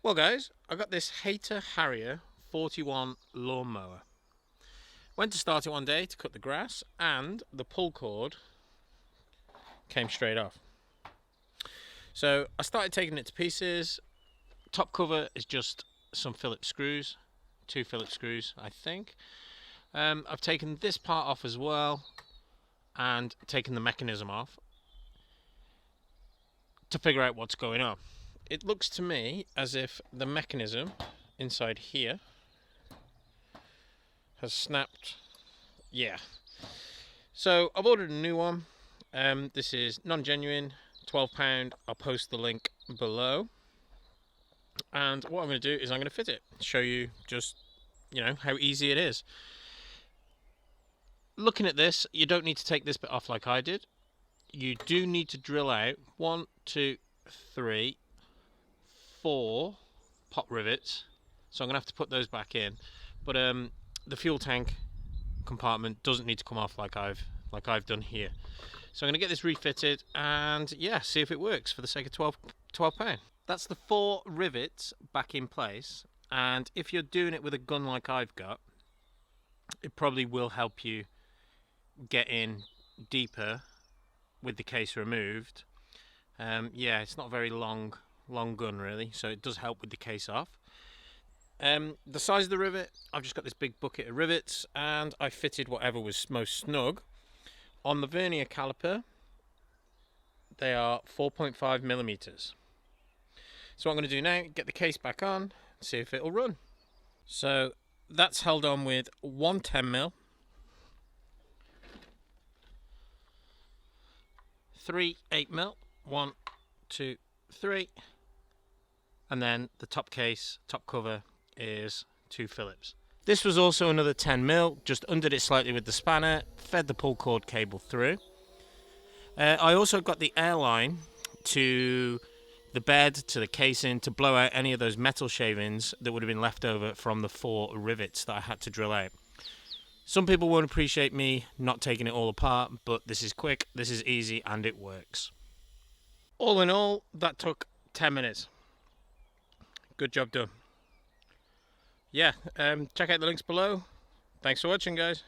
Well guys, I got this Hayter Harrier 41 lawnmower. Went to start it one day to cut the grass and the pull cord came straight off. So I started taking it to pieces. Top cover is just some Phillips screws, 2 Phillips screws I think. I've taken this part off as well and taken the mechanism off to figure out what's going on. It looks to me as if the mechanism inside here has snapped. Yeah. So I've ordered a new one. This is non-genuine, £12. I'll post the link below. And what I'm going to do is I'm going to fit it. Show you just, how easy it is. Looking at this, you don't need to take this bit off like I did. You do need to drill out 1, 2, 3, 4 pot rivets, so I'm gonna have to put those back in. But the fuel tank compartment doesn't need to come off like I've done here. So I'm gonna get this refitted and yeah, see if it works for the sake of £12. That's the 4 rivets back in place, and if you're doing it with a gun like I've got, it probably will help you get in deeper with the case removed. Yeah, it's not very long gun really, so it does help with the case off. The size of the rivet, I've just got this big bucket of rivets and I fitted whatever was most snug. On the vernier caliper, they are 4.5mm. So what I'm going to do now, get the case back on, see if it'll run. So that's held on with one 10mm, 3 8mm, 1, 2, 3, and then the top cover is 2 Phillips. This was also another 10mm, just undid it slightly with the spanner, fed the pull cord cable through. I also got the airline to the bed, to the casing, to blow out any of those metal shavings that would have been left over from the 4 rivets that I had to drill out. Some people won't appreciate me not taking it all apart, but this is quick, this is easy, and it works. All in all, that took 10 minutes. Good job done. Yeah, check out the links below. Thanks for watching, guys.